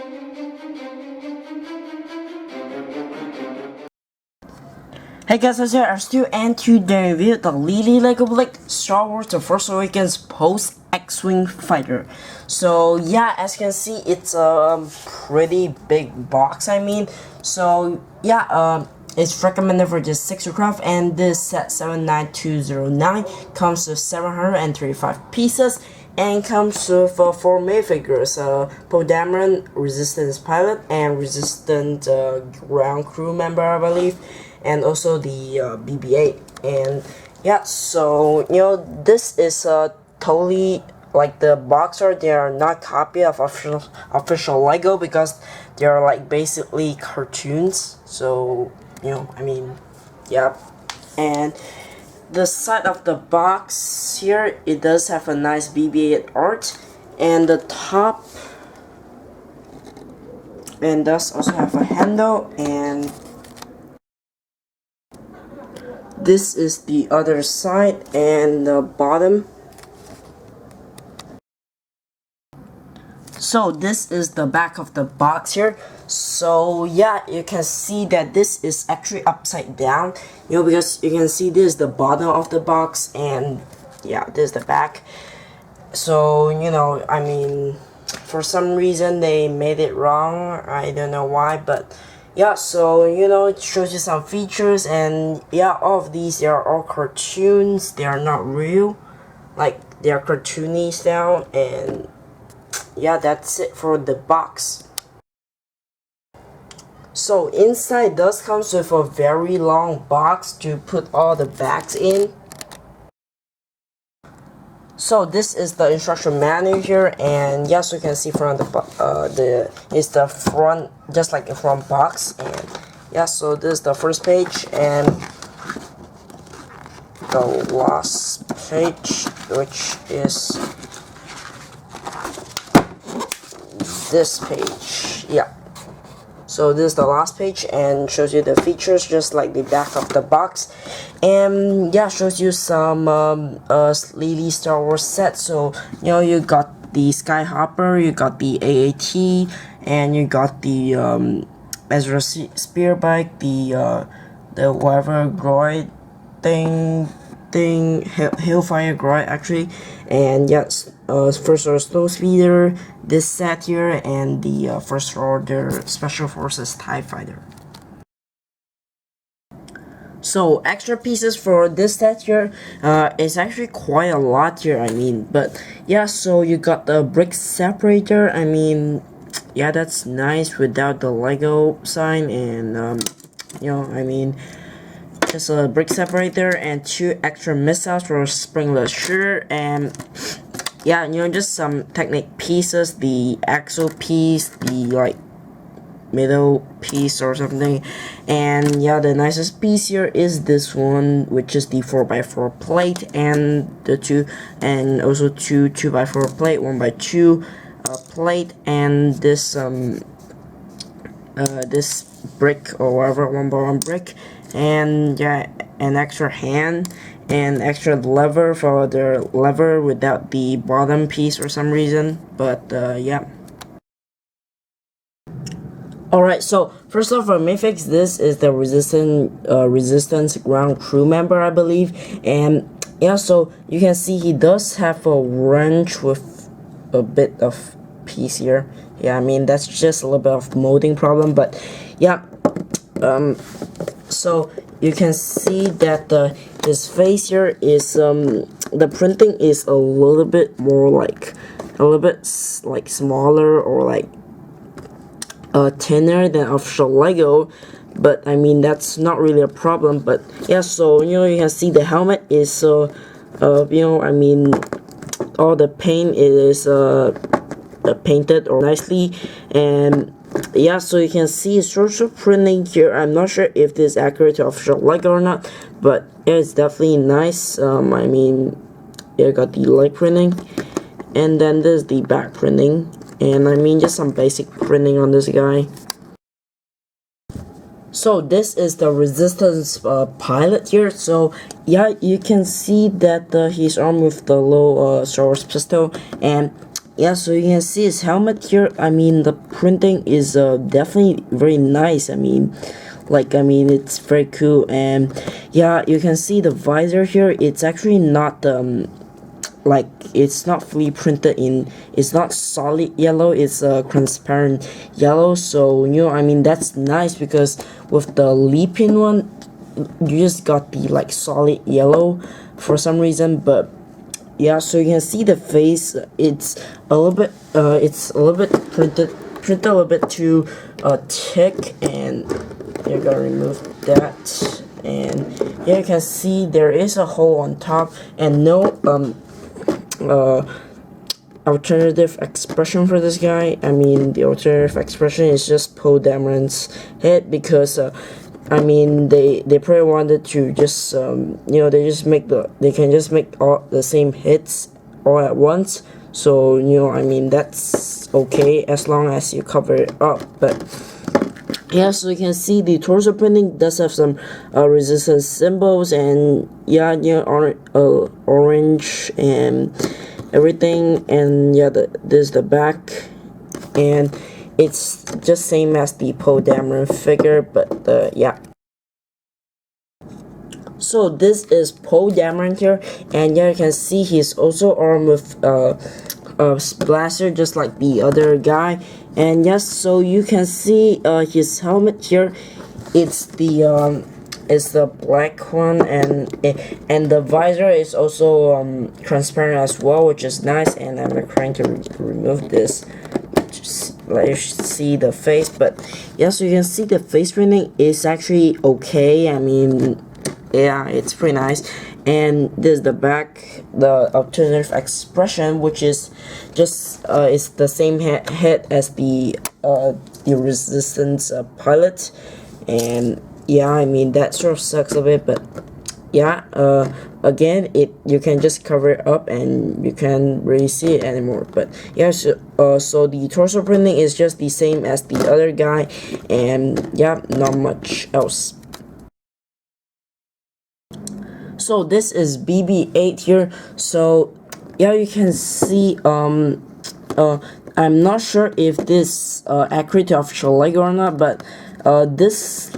Hey guys, it's here R2 and today we reviewed the Lele Lego Bootleg Star Wars The Force Awakens Post X-Wing Fighter. So yeah, as you can see, it's a pretty big box, So yeah, it's recommended for just 6 aircraft, and this set 79209 comes with 735 pieces and comes with 4 minifigures, Poe Resistance Pilot and Resistant Ground Crew Member, I believe, and also the BB-8. And yeah, so this is totally like the box art. They are not copy of official Lego because they are like basically cartoons. So yeah. And the side of the box here, it does have a nice BB-8 art, and the top and does also have a handle, and this is the other side and the bottom. So this is the back of the box here. So yeah, you can see that this is actually upside down, because you can see this is the bottom of the box, and yeah, this is the back. So for some reason they made it wrong. I don't know why, but yeah, so it shows you some features, and yeah, all of these, they are all cartoons. They are not real, like they are cartoony style. And yeah, that's it for the box. So inside does comes with a very long box to put all the bags in. So this is the instruction manual here, and yes, you can see from the front, just like the front box. And yeah, so this is the first page, and the last page, which is this page. Yeah, so this is the last page and shows you the features just like the back of the box. And yeah, shows you some Lele Star Wars set. So you got the Skyhopper, you got the AAT, and you got the Ezra Spear Bike, the whatever droid thing, Hellfire droid actually, and yes, First Order Snow Speeder, this set here, and the First Order Special Forces TIE Fighter. So extra pieces for this set here, is actually quite a lot here, but yeah, so you got the brick separator. Yeah, that's nice without the Lego sign, and just a brick separator and 2 extra missiles for springless shooter, and yeah, just some Technic pieces, the axle piece, the middle piece or something. And yeah, the nicest piece here is this one, which is the 4x4 plate, and also 2 2x4 plate, 1x2 plate, and this this brick or whatever, 1x1 brick, and yeah, an extra hand and extra lever for the lever without the bottom piece for some reason, but yeah. Alright, so first off, for Minifix, this is the Resistance Ground Crew Member, I believe. And yeah, so you can see he does have a wrench with a bit of piece here. Yeah, that's just a little bit of molding problem, but yeah. So you can see that his face here is the printing is a little bit more like smaller, or thinner than official Lego, but that's not really a problem. But yeah, so you can see the helmet is all the paint is painted or nicely, and yeah, so you can see social printing here. I'm not sure if this is accurate to official Lego or not, but yeah, it's definitely nice. Yeah, got the light printing, and then there's the back printing, and just some basic printing on this guy. So this is the Resistance pilot here. So yeah, you can see that he's armed with the low Star Wars pistol, and yeah, so you can see his helmet here. I mean, the printing is definitely very nice. I mean, it's very cool. And yeah, you can see the visor here. It's actually not like, it's not fully printed in, it's not solid yellow, it's a transparent yellow. So I mean, that's nice, because with the leaping one, you just got the like solid yellow for some reason. But yeah, so you can see the face. It's a little bit printed a little bit too thick, and you're gonna remove that. And yeah, you can see there is a hole on top, and no alternative expression for this guy. I mean, the alternative expression is just Poe Dameron's head, because I mean, they probably wanted to just they can just make all the same hits all at once. So I mean, that's okay as long as you cover it up. But yeah, so you can see the torso printing does have some resistance symbols, and yeah, orange and everything. And yeah, this is the back, and it's just same as the Poe Dameron figure, but yeah. So this is Poe Dameron here, and yeah, you can see he's also armed with a blaster, just like the other guy. And yes, so you can see his helmet here. It's the black one, and the visor is also transparent as well, which is nice. And I'm trying to remove this. Just let you see the face. But yeah, so you can see the face printing is actually okay. I mean, yeah, it's pretty nice. And this is the back, the alternative expression, which is just it's the same head as the resistance pilot. And yeah, I mean, that sort of sucks a bit, but yeah, again, you can just cover it up and you can't really see it anymore. But yeah, so the torso printing is just the same as the other guy, and yeah, not much else. So this is BB-8 here. So yeah, you can see I'm not sure if this accurate to official Lego or not, but this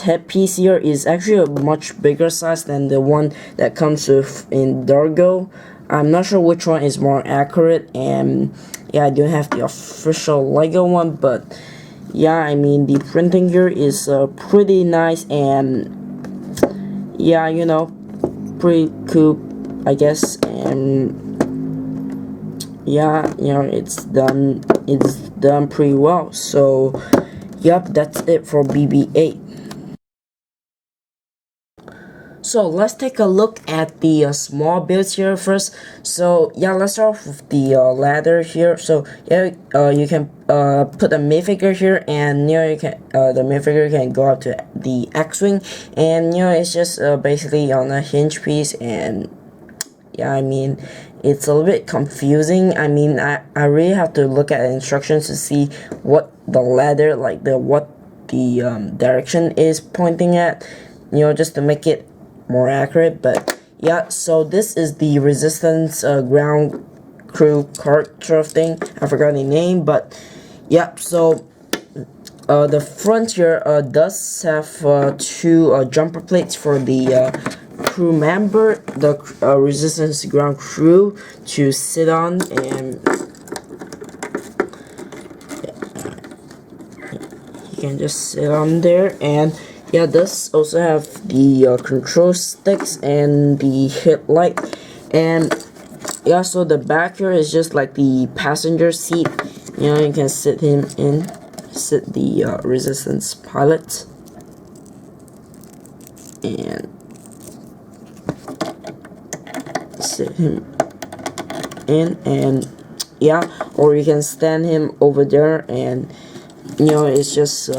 headpiece here is actually a much bigger size than the one that comes with in Dargo. I'm not sure which one is more accurate, and yeah, I don't have the official Lego one, but yeah, I mean, the printing here is pretty nice, and yeah, pretty cool, I guess. And yeah, it's done pretty well. So yep, that's it for BB-8. So let's take a look at the small builds here first. So yeah, let's start off with the ladder here. So yeah, you can put a minifigure here, and you can the minifigure can go up to the X-wing, and it's just basically on a hinge piece. And yeah, I mean, it's a little bit confusing. I mean, I really have to look at the instructions to see what the ladder, like what the direction is pointing at, just to make it more accurate. But yeah, so this is the Resistance ground crew cart sort of thing. I forgot the name, but yeah. So the front here does have two jumper plates for the crew member, the Resistance ground crew, to sit on. And you can just sit on there. And yeah, this also have the control sticks and the headlight. And yeah, so the back here is just like the passenger seat. You can sit the Resistance pilot, and sit him in. And yeah, or you can stand him over there, and it's just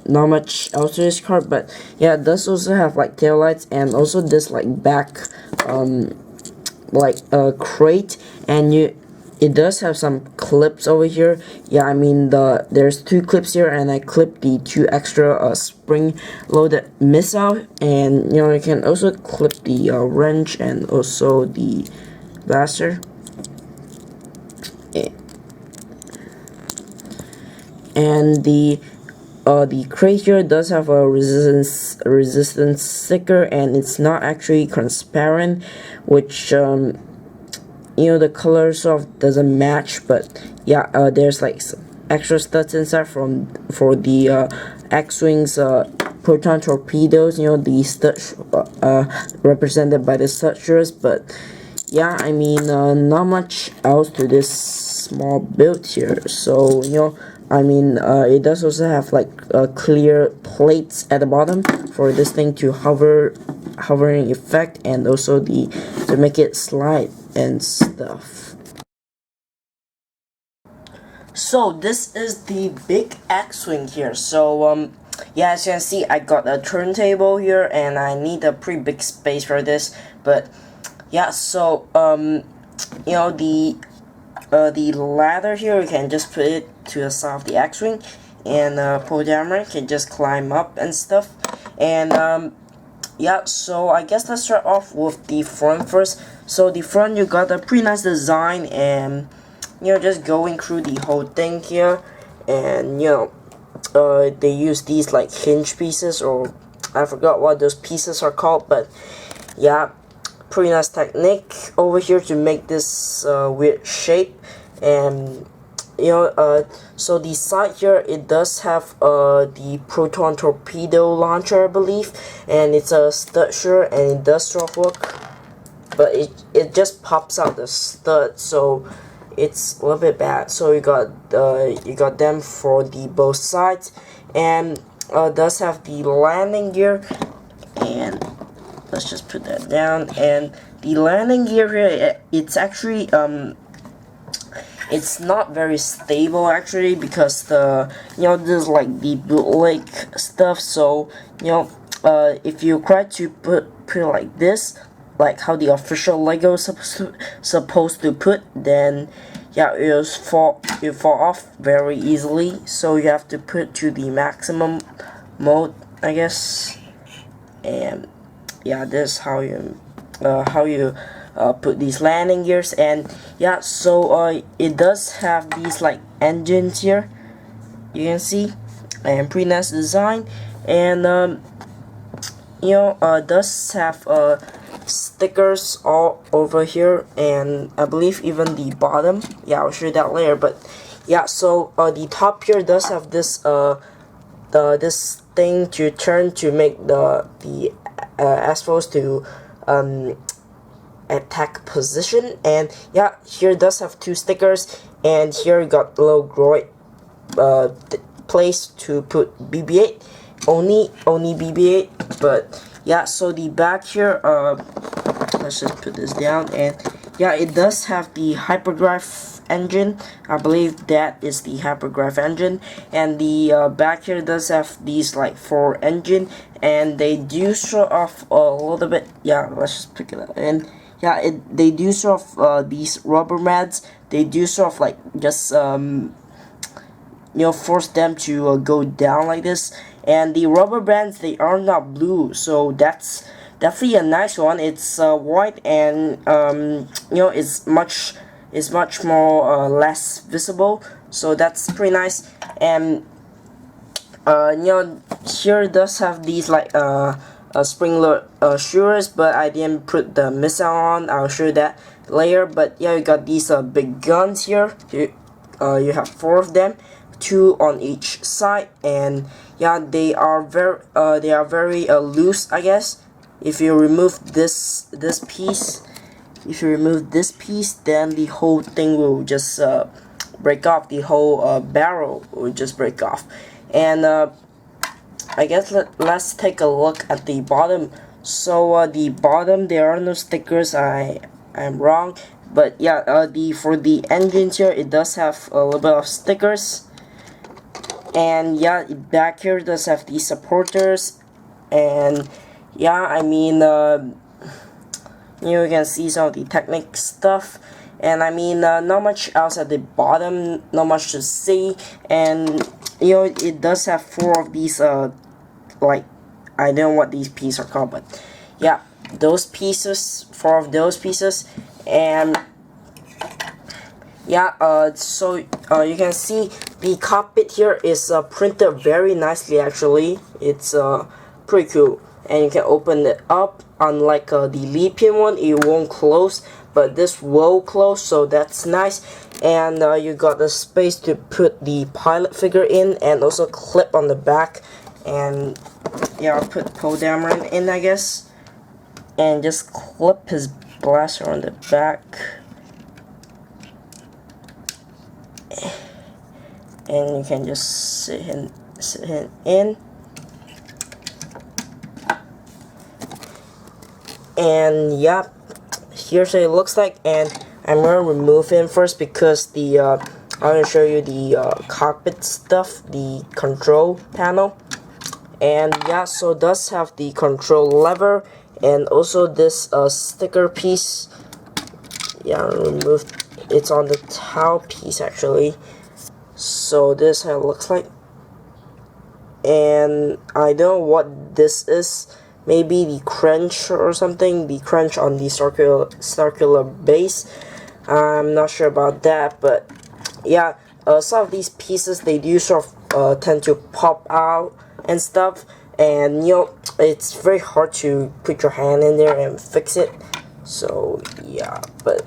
not much else to this card. But yeah, it does also have like tail lights, and also this like back crate, and it does have some clips over here. Yeah, I mean, there's two clips here, and I clipped the two extra spring loaded missile. And you can also clip the wrench and also the blaster. And the crate here does have a resistance sticker, and it's not actually transparent, which you know, the color sort of doesn't match. But yeah, there's like some extra studs inside for the X-Wings proton torpedoes, you know, the stud represented by the sutures. But yeah, I mean, not much else to this small build here. So, you know, I mean, it does also have like clear plates at the bottom for this thing to hovering effect, and also to make it slide and stuff. So this is the big X-Wing here. So yeah, as you can see, I got a turntable here, and I need a pretty big space for this. But yeah, so you know, the ladder here, you can just put it to the side of the X-Wing, and Poe Dameron can just climb up and stuff. And yeah, so I guess let's start off with the front first. So the front, you got a pretty nice design, and you know, just going through the whole thing here, and you know, they use these like hinge pieces, or I forgot what those pieces are called, but yeah, pretty nice technique over here to make this weird shape. And you know, so the side here, it does have the proton torpedo launcher, I believe, and it's a stud shirt, and it does sort of work, but it just pops out the stud, so it's a little bit bad. So you got them for the both sides, and does have the landing gear, and let's just put that down. And the landing gear here, it's actually it's not very stable actually, because you know, there's like the bootleg stuff. So you know, if you try to put it like this, like how the official Lego is supposed to put, then yeah, it fall off very easily. So you have to put to the maximum mode, I guess. And yeah, this is how you put these landing gears. And yeah, so it does have these like engines here, you can see, and pretty nice design. And you know, does have stickers all over here, and I believe even the bottom. Yeah, I'll show you that later. But yeah, so the top here does have this this thing to turn to make the aspholes to attack position. And yeah, here does have two stickers, and here you got the little groin place to put BB-8, only BB-8. But yeah, so the back here, let's just put this down, and yeah, it does have the hyperdrive engine. I believe that is the hyperdrive engine. And the back here does have these like 4 engine, and they do show off a little bit. Yeah, let's just pick it up. And yeah, they do show off these rubber mats. They do sort of like just you know, force them to go down like this. And the rubber bands, they are not blue, so that's definitely a nice one. It's white, and you know, it's much more less visible, so that's pretty nice. And you know, here does have these like spring-load shooters, but I didn't put the missile on. I'll show you that later. But yeah, you got these big guns here. You have 4 of them, 2 on each side, and yeah, they are very loose, I guess. If you remove this piece, then the whole thing will just break off. The whole barrel will just break off. And I guess let's take a look at the bottom. So the bottom, there are no stickers. I am wrong, but yeah, for the engines here, it does have a little bit of stickers. And yeah, back here does have the supporters. And yeah, I mean, you can see some of the technique stuff. And I mean, not much else at the bottom, not much to see. And you know, it does have 4 of these like, I don't know what these pieces are called, but yeah, those pieces, 4 of those pieces. And Yeah, you can see the cockpit here is printed very nicely actually. It's pretty cool. And you can open it up. Unlike the Lepian one, it won't close, but this will close, so that's nice. And you got the space to put the pilot figure in, and also clip on the back. And yeah, I'll put Poe Dameron in, I guess, and just clip his blaster on the back. And you can just sit him in. And yeah, here's what it looks like. And I'm gonna remove him first because the I'm gonna show you the cockpit stuff, the control panel. And yeah, so it does have the control lever and also this sticker piece. Yeah, remove. It's on the towel piece actually. So this is how it looks like. And I don't know what this is. Maybe the crunch or something. The crunch on the circular base. I'm not sure about that, but yeah, some of these pieces they do sort of tend to pop out and stuff, and you know it's very hard to put your hand in there and fix it. So yeah, but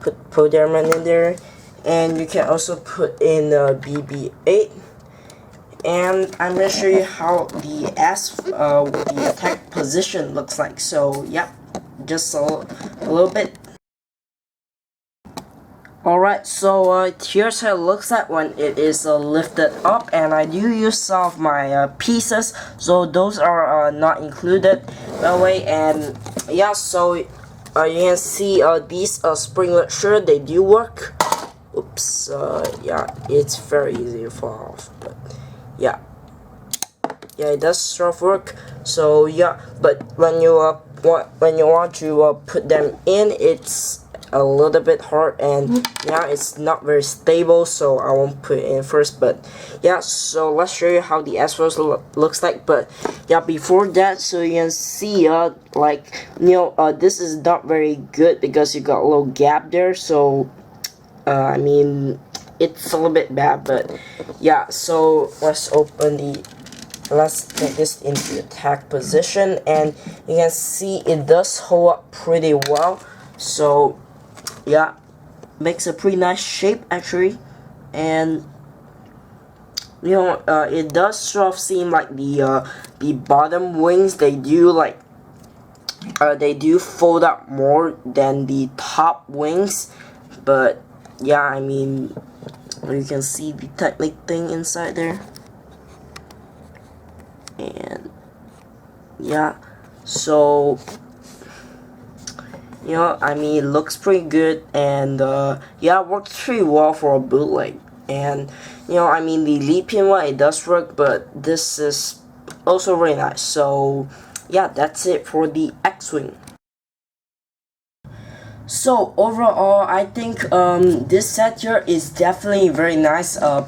put Poe Dameron in there, and you can also put in BB-8. And I'm gonna show you how the the attack position looks like. So yeah, just a little bit. Alright, so here's how it looks like when it is lifted up, and I do use some of my pieces, so those are not included by the way. And yeah, so you can see these springlet shirt, they do work. Oops, yeah, it's very easy to fall off, but yeah, it does sort of work. So yeah, but when you want to put them in, it's a little bit hard, and yeah, it's not very stable, so I won't put it in first. But yeah, so let's show you how the S-Force looks like. But yeah, before that, so you can see like, you know, this is not very good because you got a little gap there. So I mean, it's a little bit bad, but yeah, so let's take this into attack position, and you can see it does hold up pretty well. So yeah, makes a pretty nice shape actually. And you know, it does sort of seem like the bottom wings, they do like they do fold up more than the top wings. But yeah, I mean, you can see the Technic thing inside there. And yeah, so you know, I mean, it looks pretty good, and yeah, it works pretty well for a bootleg. And you know, I mean, the Lepian one, it does work, but this is also really nice. So yeah, that's it for the X-Wing. So overall, I think this set here is definitely very nice. A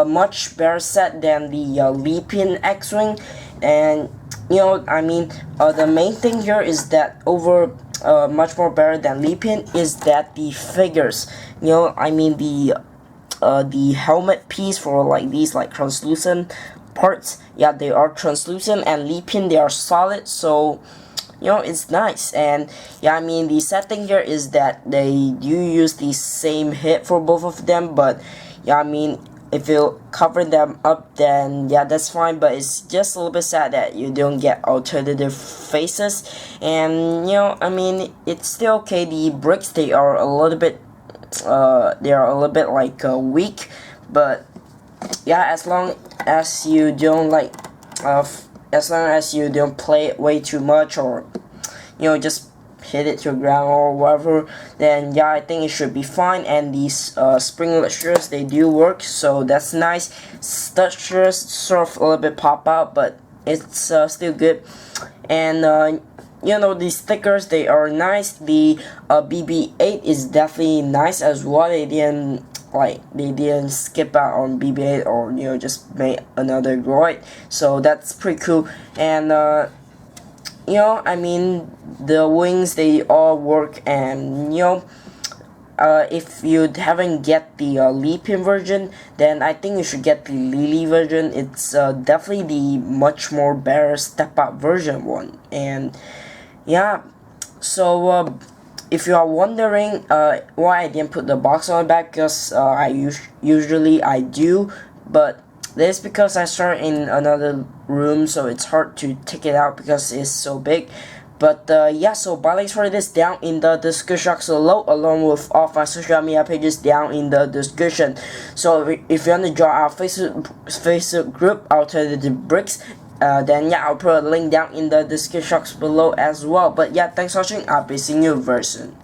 much better set than the Lepian X-Wing. And you know, I mean, the main thing here is that much more better than Lepian is that the figures, you know, I mean, the helmet piece for like these like translucent parts, yeah, they are translucent, and Lepian, they are solid. So you know, it's nice. And yeah, I mean, the sad thing here is that they do use the same hit for both of them. But yeah, I mean, if you cover them up, then yeah, that's fine. But it's just a little bit sad that you don't get alternative faces. And you know, I mean, it's still okay. The bricks, they are a little bit like weak. But yeah, as long as you don't like as long as you don't play it way too much, or you know, just hit it to the ground or whatever, then yeah, I think it should be fine. And these springlet shirts, they do work, so that's nice. Stud shirts sort of a little bit pop out, but it's still good. And you know, the stickers, they are nice. The BB-8 is definitely nice as well. They didn't skip out on BB-8, or you know, just make another droid, so that's pretty cool. And you know, I mean, the wings, they all work, and you know, if you haven't get the Leaping version, then I think you should get the Lele version. It's definitely the much more better step up version one. And yeah, so if you are wondering why I didn't put the box on the back, because usually I do, but this is because I started in another room, so it's hard to take it out because it's so big. But yeah, so buy links for this down in the description box below, along with all my social media pages down in the description. So if you want to join our Facebook group, Alternative Bricks, then yeah, I'll put a link down in the description box below as well. But yeah, thanks for watching. I'll be seeing you very soon.